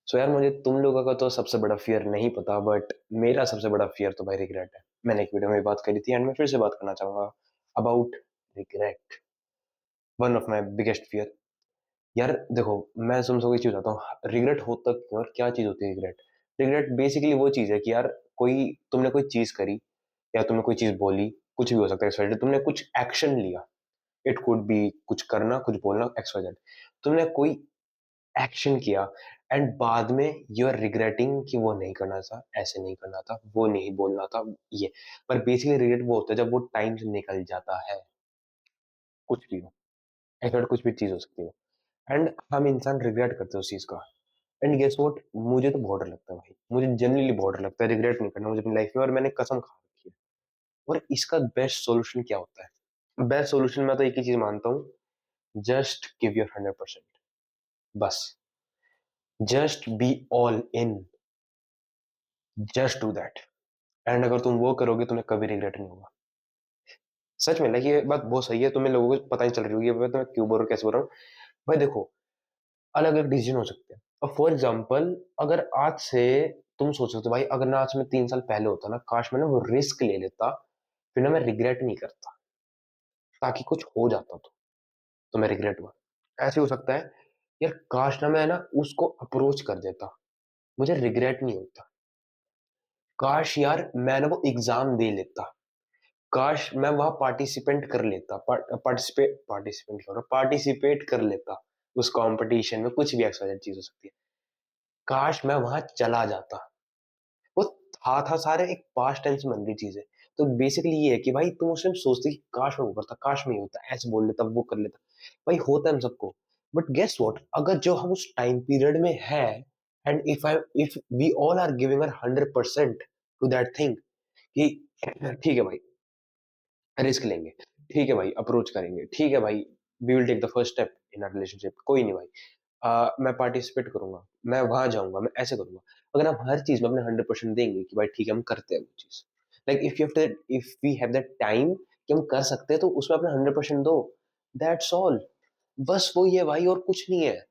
सो यार मुझे तुम लोगों का तो सबसे बड़ा फियर नहीं पता, बट मेरा सबसे बड़ा फियर तो भाई रिग्रेट है। मैंने एक वीडियो में बात करी थी एंड मैं फिर से बात करना चाहूंगा about regret, one of my biggest fear. यार देखो, मैं तुम सबको एक चीज बताता हूँ, रिग्रेट होता क्यों और क्या चीज होती है रिग्रेट। रिग्रेट बेसिकली वो चीज है कि यार कोई तुमने कोई चीज करी या तुमने कोई चीज बोली, कुछ भी हो सकता है एक्स तुमने कुछ एक्शन लिया। इट कुड बी कुछ करना, कुछ बोलना, एक्स तुमने कोई एक्शन किया एंड बाद में यू आर रिग्रेटिंग कि वो नहीं करना था, ऐसे नहीं करना था, वो नहीं बोलना था ये। पर बेसिकली रिग्रेट वो होता है जब वो टाइम से निकल जाता है। कुछ भी हो, ऐसा कुछ भी चीज हो सकती है एंड हम इंसान रिग्रेट करते हैं उस चीज का। एंड गेस व्हाट, मुझे तो बहुत डर लगता है भाई, मुझे जनरली बहुत डर लगता है रिग्रेट नहीं करना मुझे अपनी लाइफ में, और मैंने कसम खा रखी है। और इसका बेस्ट सॉल्यूशन क्या होता है? बेस्ट सॉल्यूशन मैं तो एक ही चीज मानता हूँ, जस्ट गिव योर 100%। बस just be all in, just do that. And अगर तुम वो करोगे तुम्हें कभी रिग्रेट नहीं होगा। सच में, लाइक ये बात बहुत सही है, तुम्हें लोगों को पता नहीं चल रही होगी ये बात मैं क्यों बोल रहा हूँ, कैसे बोल रहा हूँ। भाई देखो, अलग अलग डिसीजन हो सकते हैं। अब फॉर एग्जाम्पल, अगर आज से तुम सोच सकते हो भाई, अगर ना आज में 3 साल पहले होता ना, काश मैंने वो रिस्क ले लेता, फिर ना मैं रिग्रेट नहीं करता, ताकि कुछ हो जाता तो मैं रिग्रेट हुआ। ऐसे हो सकता है यार, काश ना मैं ना उसको अप्रोच कर देता, मुझे रिग्रेट नहीं होता। काश यार मैं ना वो एग्जाम दे लेता, काश मैं वहां पार्टिसिपेंट कर लेता, पार्टिसिपेट कर लेता उस कंपटीशन में, कुछ भी एक्सवाइजेड चीज हो सकती है। काश मैं वहां चला जाता। वो था सारे एक पास्ट टेंस में बन रही चीज है। तो बेसिकली ये है कि भाई तुम उस टाइम सोचते कि काश मैं वो करता, काश मैं ये होता, ऐसे बोल लेता, वो कर लेता। भाई होता है हम सबको। बट गेस व्हाट, अगर जो हम उस टाइम पीरियड में है and if we all are giving our 100% to that thing, कि ठीक है भाई, रिस्क लेंगे, ठीक है भाई, अप्रोच करेंगे, ठीक है भाई, we will take the first step in a relationship, कोई नहीं भाई, मैं पार्टिसिपेट करूंगा, मैं वहां जाऊंगा, मैं ऐसे करूंगा। अगर हम हर चीज में अपने 100% देंगे कि भाई ठीक है हम करते हैं वो चीज, like if we have that time कि हम कर सकते हैं, तो उसमें अपना 100% दो। That's all. बस वो ये भाई, और कुछ नहीं है।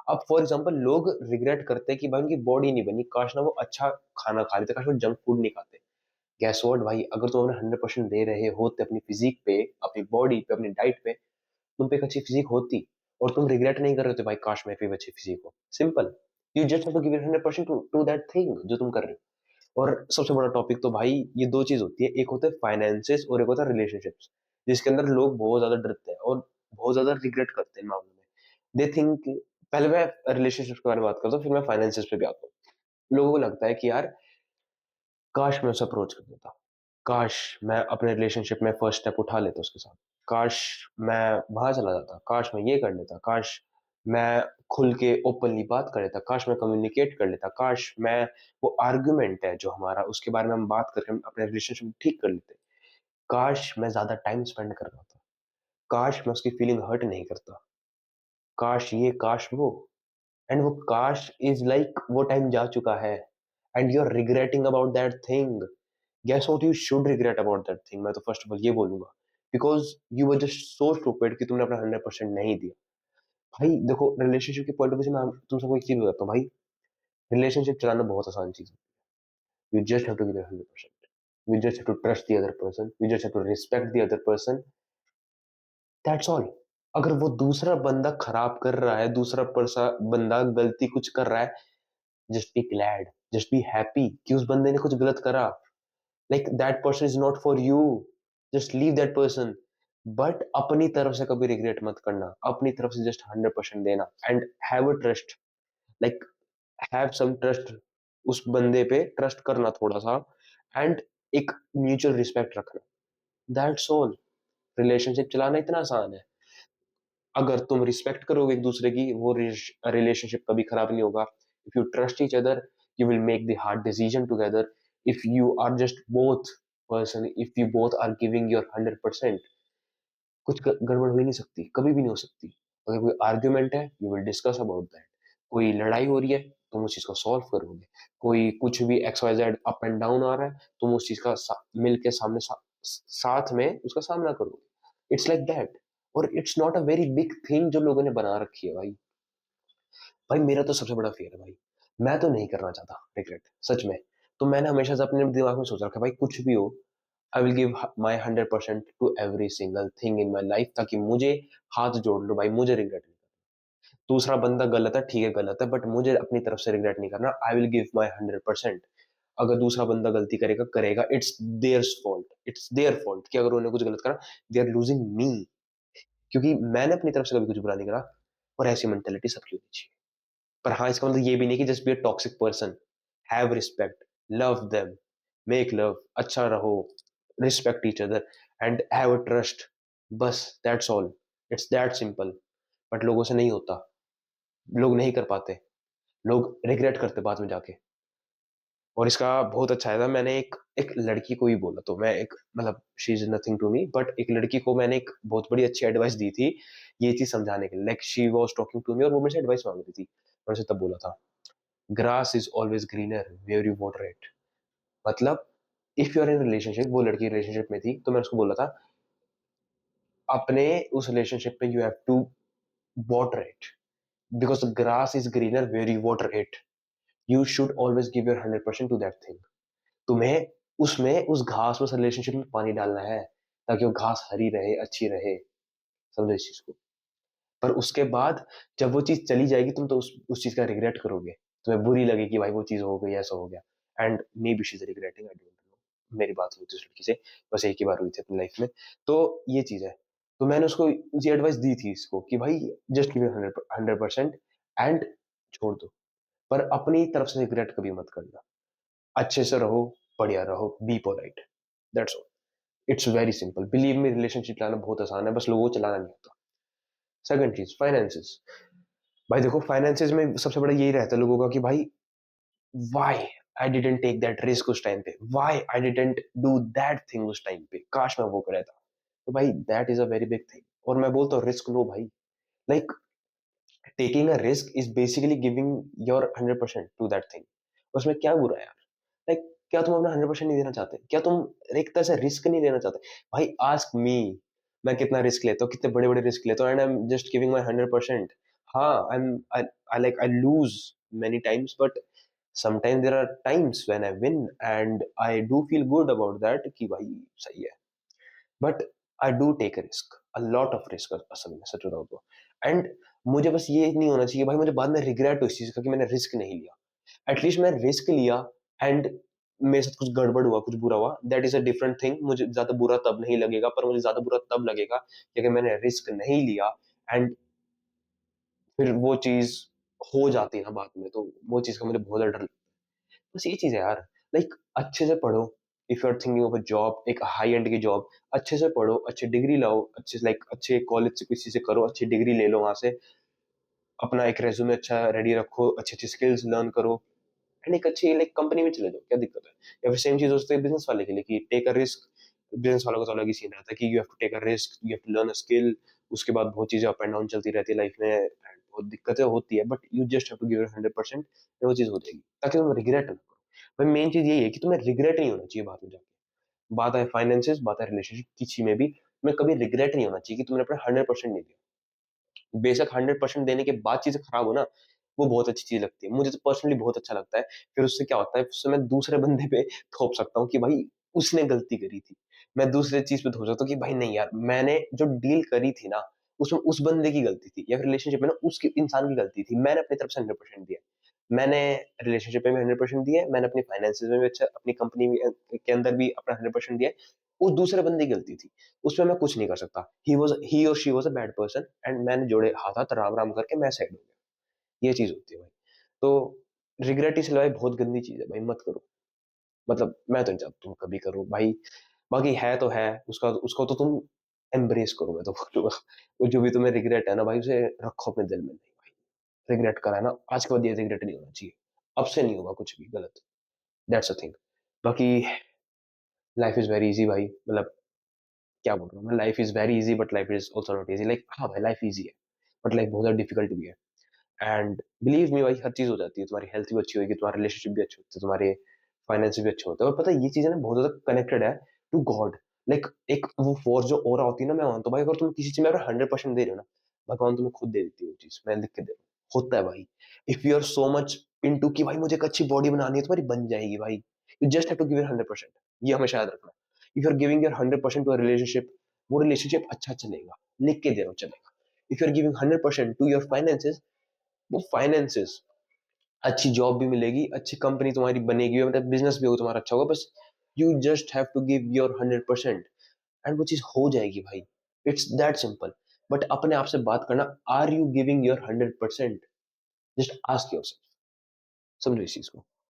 अब फॉर एग्जाम्पल, लोग रिग्रेट करते हैं कि भाई उनकी बॉडी नहीं बनी, काश ना वो अच्छा खाना खा लेते, काश वो जंक फूड नहीं खाते। गैस व्हाट भाई, अगर तुम अपने 100% दे रहे होते अपनी फिजिक पे, अपनी बॉडी पे, अपनी डाइट पे, तुम पे एक अच्छी फिजिक होती, और तुम रिग्रेट नहीं कर रहे थे भाई काश मेरे पे भी अच्छी फिजिक हो। Simple. You just have to give 100% to that thing जो तुम कर रहे हो। और सबसे बड़ा टॉपिक तो भाई ये दो चीज होती है, एक होता है फाइनेंसेस और एक होता है रिलेशनशिप्स, जिसके अंदर लोग बहुत ज्यादा डरते हैं और बहुत ज्यादा रिग्रेट करते हैं इन मामलों में। दे थिंक, पहले मैं रिलेशनशिप के बारे में बात करता हूँ, फिर मैं फाइनेंसेस पे भी आता हूँ। लोगों को लगता है कि यार काश मैं उसे अप्रोच कर देता, काश मैं अपने रिलेशनशिप में फर्स्ट स्टेप उठा लेता उसके साथ, काश मैं वहां चला जाता, काश मैं ये कर लेता, काश मैं खुल के ओपनली बात कर लेता, काश मैं कम्युनिकेट कर लेता, काश मैं वो आर्गुमेंट है जो हमारा उसके बारे में हम बात करके हम अपने रिलेशनशिप ठीक कर लेते, काश मैं ज्यादा टाइम स्पेंड कर रहा था, काश मैं उसकी फीलिंग हर्ट नहीं करता, काश ये काश वो। एंड वो काश इज लाइक वो टाइम जा चुका है and you are regretting about that thing. Guess what, you should regret about that thing. मैं तो फर्स्ट ऑफ ऑल ये बोलूंगा, because you were just so stupid कि तुमने अपना 100% नहीं दिया। भाई देखो, रिलेशनशिप के पॉइंट ऑफ व्यू से मैं तुम सबको एक चीज बताता हूँ भाई, रिलेशनशिप चलाना बहुत आसान चीज है। You just have to give 100%, you just have to trust the other person, you just have to respect the other person, that's all. अगर वो दूसरा बंदा खराब कर रहा है, दूसरा बंदा गलती कुछ कर रहा है, just be glad, just be happy कि उस बंदे ने कुछ गलत करा। Like that person is not for you, just leave that person. But अपनी तरफ से कभी रिग्रेट मत करना, अपनी तरफ से जस्ट 100% देना and have a trust, like have some trust, उस बंदे पे ट्रस्ट करना थोड़ा सा, एंड एक म्यूचुअल रिस्पेक्ट रखना। That's all. रिलेशनशिप चलाना इतना आसान है। अगर तुम रिस्पेक्ट करोगे एक दूसरे की, वो रिलेशनशिप कभी खराब नहीं होगा। If you trust each other, you will make the hard decision together. If you are just both person, if you both are giving your 100%, कुछ गड़बड़ हो ही नहीं सकती, कभी भी नहीं हो सकती। अगर कोई आर्ग्यूमेंट है, you will discuss about that. कोई लड़ाई हो रही है, तुम उस चीज को सॉल्व करोगे। कोई कुछ भी x y z up and down आ रहा है, तुम उस चीज का मिल के सामने साथ में उसका सामना करोगे। It's like that. और it's not a very big thing जो लोगों ने बना रखी है भाई। भाई मेरा तो सबसे बड़ा फियर है भाई, मैं तो नहीं करना चाहता रिग्रेट, सच में। तो मैंने हमेशा से अपने दिमाग में सोच रखा, भाई कुछ भी हो, I will give my 100% to every single thing in my life, ताकि मुझे हाथ जोड़ लो भाई, मुझे रिग्रेट नहीं। दूसरा बंदा गलत है, ठीक है गलत है, बट मुझे अपनी तरफ से रिग्रेट नहीं करना। आई विल गिव माई 100%। अगर दूसरा बंदा गलती करेगा करेगा, it's their fault, it's their fault कि अगर उन्होंने कुछ गलत करा, दे आर लूजिंग मी, क्योंकि मैंने अपनी तरफ से कभी कुछ बुरा नहीं करा। और ऐसी मेंटेलिटी सबकी होनी चाहिए। पर हाँ, इसका मतलब ये भी नहीं कि just be a toxic person. Have respect, love them, make love, अच्छा रहो, respect each other, and have a trust. बस that's all, it's that simple. But लोगों से नहीं होता, लोग नहीं कर पाते, लोग रिग्रेट करते बाद में जाके। और इसका बहुत अच्छा है, मैंने एक एक लड़की को ही बोला, तो मैं एक मतलब she is nothing to me, but एक लड़की को मैंने एक बहुत बड़ी अच्छी एडवाइस दी थी ये चीज समझाने के लिए। Like she was talking to me और वो मेरे से एडवाइस मांग रही थी। मैंने उसे तब बोला था, grass is always greener where you water it. मतलब if you are in relationship, वो लड़की रिलेशनशिप में थी, तो मैं उसको बोला था, अपने उस रिलेशनशिप में you have to water it, because the grass is greener where you water it. You should always give your 100% to that thing. तुम्हें उसमें उस घास में, उस रिलेशनशिप में पानी डालना है, ताकि वो घास हरी रहे, अच्छी रहे। समझो इस चीज को। पर उसके बाद जब वो चीज चली जाएगी, तुम तो उस चीज का रिग्रेट करोगे। तुम्हें बुरी लगेगी, भाई वो चीज हो गई, ऐसा हो गया। And may be she is regretting, I don't know. मेरी बात हुई थी उस लड़की से, बस एक ही बार हुई थी अपनी लाइफ में। तो ये चीज है। तो मैंने उसको ये एडवाइस दी थी इसको कि भाई जस्ट गिव 100% एंड छोड़ दो। पर अपनी तरफ से रिग्रेट कभी मत करना। अच्छे से रहो, बढ़िया रहो, be polite, that's all. It's very simple, believe me, relationship चलाना बहुत आसान है, बस लोगों को चलाना नहीं आता। सेकंड चीज, फाइनेंसेस। भाई देखो, फाइनेंसेस में सबसे बड़ा यही रहता है लोगों का कि भाई why I didn't take that risk उस टाइम पे, why I didn't do that thing उस टाइम पे, काश मैं वो करे था। तो भाई that is a very big thing. और मैं बोलता हूँ रिस्क लो भाई। Like taking a risk is basically giving your 100% to that thing. उसमें क्या बुरा है यार? लाइक क्या तुम अपना 100% नहीं देना चाहते? क्या तुम एक तरह से रिस्क नहीं लेना चाहते? भाई आस्क मी, मैं कितना रिस्क लेता हूँ, कितने बड़े बड़े रिस्क लेता हूँ, and I am just giving my 100%। हाँ, I lose many times, but sometimes there are times when I win and I do feel good about that कि भाई सही है। But I do take risk, a lot of risk, असल में सच बताऊं तो। And मुझे बस ये नहीं होना चाहिए भाई, मुझे बाद में रिग्रेट हो इस चीज का कि मैंने रिस्क नहीं लिया। एटलीस्ट मैं रिस्क लिया, एंड मेरे साथ कुछ गड़बड़ हुआ, कुछ बुरा हुआ, that is a different thing. मुझे ज्यादा बुरा तब नहीं लगेगा, पर मुझे ज्यादा बुरा तब लगेगा कि अगर मैंने रिस्क नहीं लिया एंड फिर वो चीज हो जाती ना बाद में, तो वो चीज का मुझे बहुत ज्यादा डर। बस ये चीज है यार। लाइक अच्छे से पढ़ो, if you are thinking of a job, एक हाई एंड की जॉब, अच्छे से पढ़ो, अच्छी डिग्री लाओ, अच्छे लाइक अच्छे कॉलेज से किसी से करो, अच्छी डिग्री ले लो वहां से, अपना एक रेज्यूमे अच्छा रेडी रखो, अच्छी अच्छी स्किल्स लर्न करो, एंड एक अच्छी लाइक कंपनी में चले जाओ, क्या दिक्कत है? या फिर सेम चीज हो सकती है बिजनेस वाले के लिए कि टेक अ रिस्क। बिजनेस वालों का तो अलग ही सीन रहता है कि you have to take a risk, you have to learn a skill. उसके बाद बहुत चीजें अप एंड डाउन चलती रहती है लाइफ में, and बहुत दिक्कतें होती है, but you just have to give 100%, वो चीज हो जाएगी, ताकि तुम रिग्रेट ना करो। भाई मेन चीज यही है कि तुम्हें रिग्रेट नहीं होना चाहिए बाद में जाके। बात है फाइनेंसिस, बात है रिलेशनशिप, किसी में भी तुम्हें कभी रिग्रेट नहीं होना चाहिए कि तुमने अपना 100% नहीं दिया। बेशक 100% देने के बाद चीजें खराब हो ना, वो बहुत अच्छी चीज लगती है, मुझे तो पर्सनली बहुत अच्छा लगता है। फिर उससे क्या होता है, उससे मैं दूसरे बंदे पे थोप सकता हूँ कि भाई उसने गलती करी थी। मैं दूसरे चीज पे थोप सकता हूँ कि भाई नहीं यार, मैंने जो डील करी थी ना, उसमें उस बंदे की गलती थी, या फिर रिलेशनशिप में ना उसके इंसान की गलती थी, मैंने अपनी तरफ से 100% दिया। मैंने रिलेशनशिप में भी 100% दिया है, मैंने अपनी फाइनेंसिस में भी अच्छा, अपनी कंपनी के अंदर भी अपना 100% दिया है। उस दूसरे बंदे की गलती थी, उसमें मैं कुछ नहीं कर सकता। ही और she was a bad person, and मैंने जोड़े हाथ हाथ राम राम करके मैं साइड हो गया। ये चीज होती है भाई। तो रिग्रेट इसलिए भाई बहुत गंदी चीज है भाई, मत करो। मतलब मैं तो नहीं चाहता तुम कभी करो भाई। बाकी है तो है, उसका उसको तो तुम एम्ब्रेस करो, मैं तो बोलूंगा। वो जो भी तुम्हें रिग्रेट है ना भाई, उसे रखो अपने दिल में। नहीं भाई, रिग्रेट करा है ना, आज के बाद ये रिग्रेट नहीं होना चाहिए। अब से नहीं होगा कुछ भी गलत। That's a thing. बाकी लाइफ इज वेरी इजी भाई, मतलब क्या बोल रहा हूँ मैं, life is very easy but life is also not easy. Like हाँ भाई, लाइफ इजी है, बट लाइफ बहुत ज्यादा डिफिकल्ट भी है। एंड बिलीव मी भाई, हर चीज हो जाती है, तुम्हारी हेल्थ भी अच्छी होगी, तुम्हारे रिलेशनशिप भी अच्छे होते हैं, तुम्हारे फाइनेंस भी अच्छे होते हैं। और पता है ये चीजें ना बहुत ज्यादा कनेक्टेड है टू गॉड। लाइक एक वो फोर्स जो और होती है ना, मैं मानता हूँ भाई, अगर तुम किसी चीज में 100% दे रहे हो ना, भगवान तुम्हें खुद दे देती है वो चीज। मैं लिख के दे रहा हूँ, होता है भाई। If you are so much into कि भाई मुझे एक अच्छी बॉडी बनानी है, तुम्हारी बन जाएगी भाई। You just have to give your 100%। ये हमेशा याद रखना। If you are giving your 100% to a relationship, वो रिलेशनशिप अच्छा चलेगा, लिख के दे रहा हूं, चलेगा। If you are giving 100% to your finances, वो फाइनेंसेस, अच्छी जॉब भी मिलेगी, अच्छी कंपनी तुम्हारी बनेगी, मतलब बिजनेस भी हो तुम्हारा अच्छा होगा, बस you just have to give your 100%, and वो चीज हो जाएगी भाई। It's that simple. बट अपने आप से बात करना, are you giving your 100%? Just ask yourself. समझो इस चीज को।